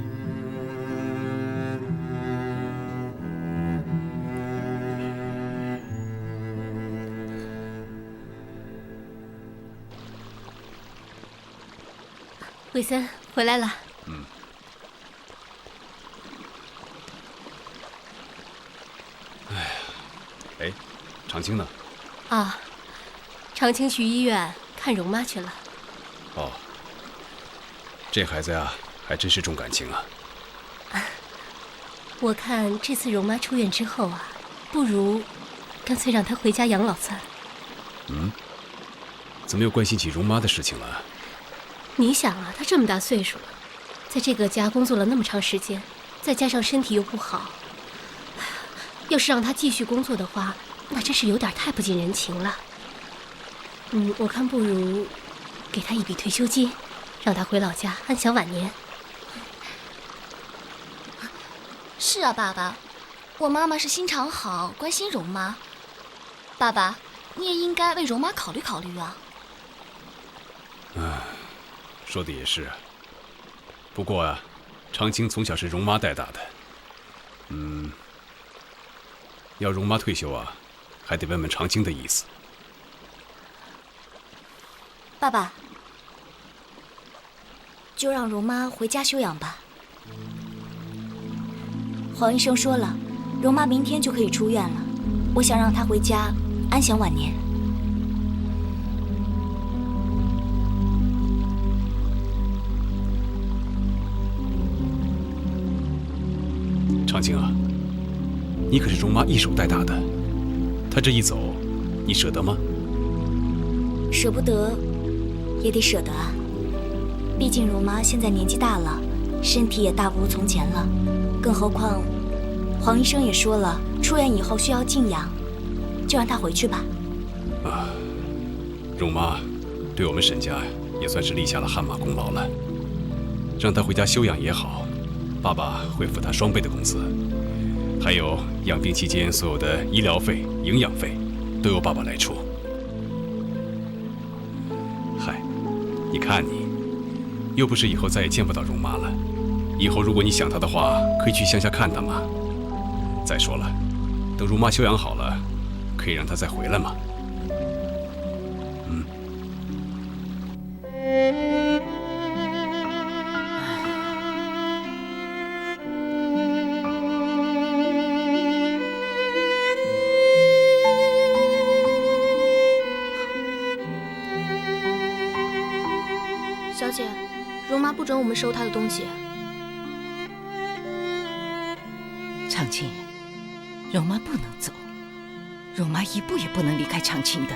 S1: 魏森回来了。
S15: 哎，长青呢？
S1: 啊，长青去医院看容妈去了。
S15: 哦，这孩子呀，还真是重感情啊。
S1: 我看这次容妈出院之后啊，不如干脆让她回家养老算了。
S15: 怎么又关心起容妈的事情了？
S1: 你想啊，她这么大岁数了，在这个家工作了那么长时间，再加上身体又不好，要是让她继续工作的话，那真是有点太不近人情了。我看不如给她一笔退休金，让她回老家安享晚年。
S2: 是啊，爸爸，我妈妈是心肠好，关心容妈。爸爸，你也应该为容妈考虑考虑啊。
S15: 说的也是。不过啊，长青从小是容妈带大的。要容妈退休啊，还得问问长青的意思。
S2: 爸爸，就让容妈回家休养吧。黄医生说了，容妈明天就可以出院了。我想让她回家安享晚年。
S15: 长青啊，你可是容妈一手带大的，她这一走，你舍得吗？
S2: 舍不得，也得舍得啊。毕竟容妈现在年纪大了，身体也大不如从前了。更何况，黄医生也说了，出院以后需要静养，就让她回去吧。
S15: 容妈对我们沈家也算是立下了汗马功劳了，让她回家休养也好。爸爸会付他双倍的工资，还有养病期间所有的医疗费、营养费，都由爸爸来出。嗨，你看你，又不是以后再也见不到容妈了。以后如果你想她的话，可以去乡下看她嘛。再说了，等容妈休养好了，可以让她再回来嘛。
S16: 小姐，容妈不准我们收她的东西。
S10: 长青，容妈不能走，容妈一步也不能离开长青的。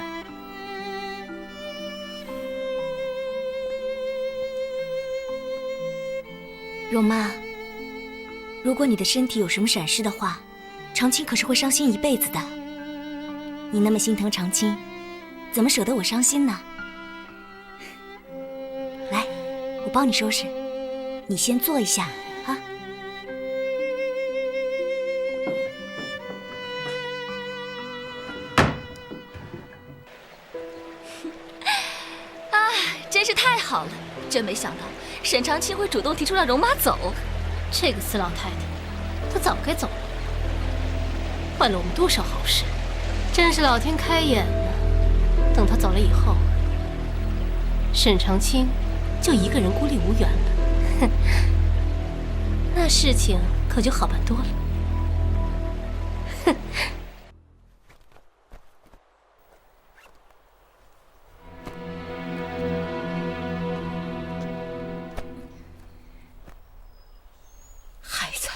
S2: 容妈，如果你的身体有什么闪失的话，长青可是会伤心一辈子的。你那么心疼长青，怎么舍得我伤心呢？来，我帮你收拾，你先坐一下啊。真是太好了！真没想到沈长青会主动提出让容妈走。
S1: 这个死老太太，她早该走了，坏了我们多少好事，真是老天开眼了。等她走了以后，沈长青就一个人孤立无援了。哼，那事情可就好办多了。哼。
S10: 孩子，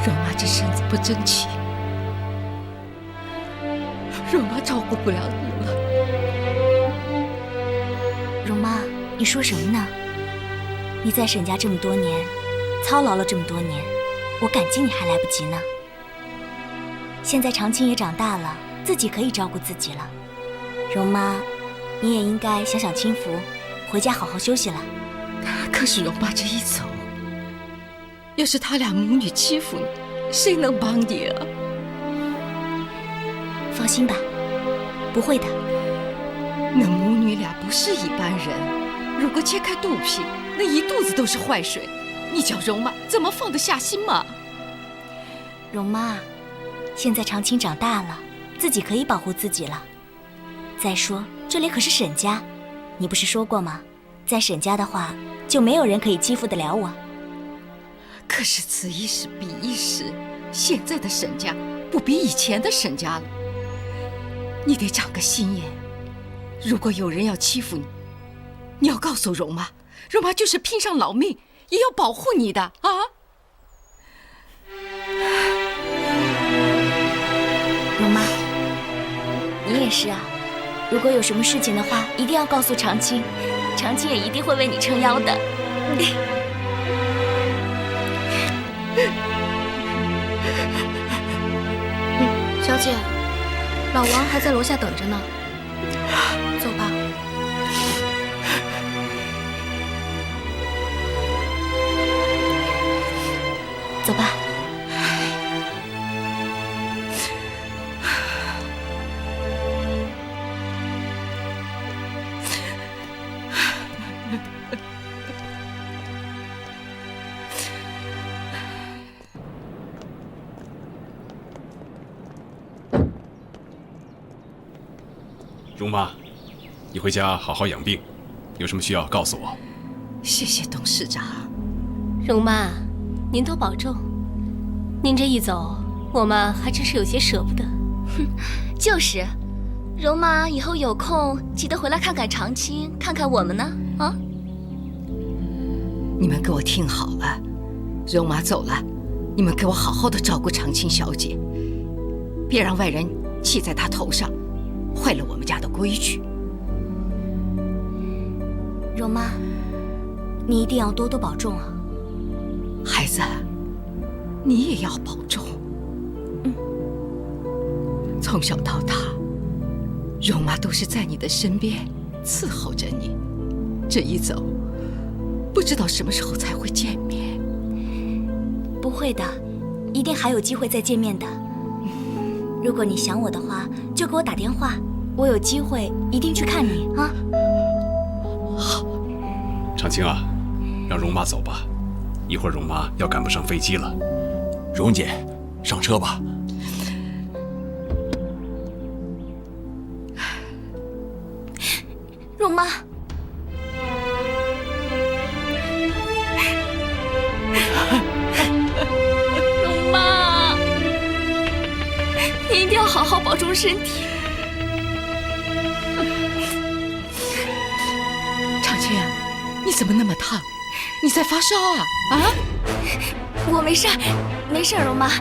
S10: 容妈这身子不争气，容妈照顾不了你了。
S2: 容妈，你说什么呢？你在沈家这么多年，操劳了这么多年，我感激你还来不及呢。现在长青也长大了，自己可以照顾自己了。容妈，你也应该享享清福，回家好好休息了。
S10: 可是容妈这一走，要是他俩母女欺负你，谁能帮你啊？
S2: 放心吧，不会的。
S10: 那母女俩不是一般人，如果切开肚皮，那一肚子都是坏水，你叫容妈怎么放得下心嘛？
S2: 容妈，现在长青长大了，自己可以保护自己了。再说这里可是沈家，你不是说过吗？在沈家的话，就没有人可以欺负得了我。
S10: 可是此一时彼一时，现在的沈家不比以前的沈家了。你得长个心眼，如果有人要欺负你，你要告诉容妈，容妈就是拼上老命也要保护你的啊！
S2: 容妈，你也是啊。如果有什么事情的话，一定要告诉长青，长青也一定会为你撑腰的。
S16: 小姐，老王还在楼下等着呢，走吧。
S2: 走吧。
S15: 容妈，你回家好好养病，有什么需要告诉我。
S10: 谢谢董事长。
S1: 容妈，您多保重。您这一走，我们还真是有些舍不得。
S2: 哼，就是，容妈以后有空记得回来看看长青，看看我们呢。啊！
S10: 你们给我听好了，容妈走了，你们给我好好的照顾长青小姐，别让外人气在她头上，坏了我们家的规矩。
S2: 容妈，你一定要多多保重啊！
S10: 孩子，你也要保重。从小到大，容妈都是在你的身边伺候着你，这一走，不知道什么时候才会见面。
S2: 不会的，一定还有机会再见面的。如果你想我的话，就给我打电话，我有机会一定去看你啊。
S10: 好，
S15: 长青啊，让容妈走吧，一会儿容妈要赶不上飞机了。
S8: 容姐，上车吧。
S2: 容妈，容妈，你一定要好好保重身体。
S10: 长青，你怎么那么烫？你在发烧啊？啊？
S2: 我没事儿，没事儿，容妈，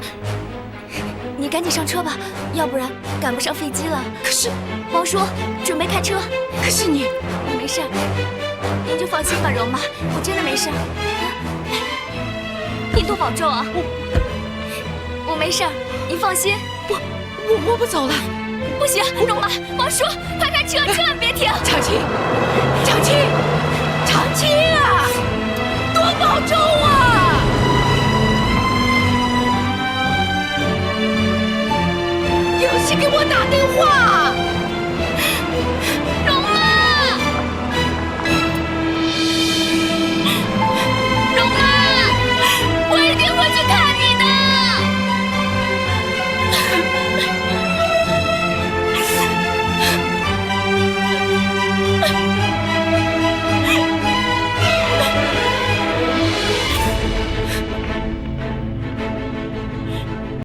S2: 你赶紧上车吧，要不然赶不上飞机了。
S10: 可是，
S2: 王叔，准备开车。
S10: 可是你，
S2: 我没事儿，您就放心吧，容妈，我真的没事儿。您多保重啊！我没事儿，您放心。
S10: 我不走了。
S2: 不行，容妈，王叔，快开车，千万别停！
S10: 长青，长青，长青啊，多保重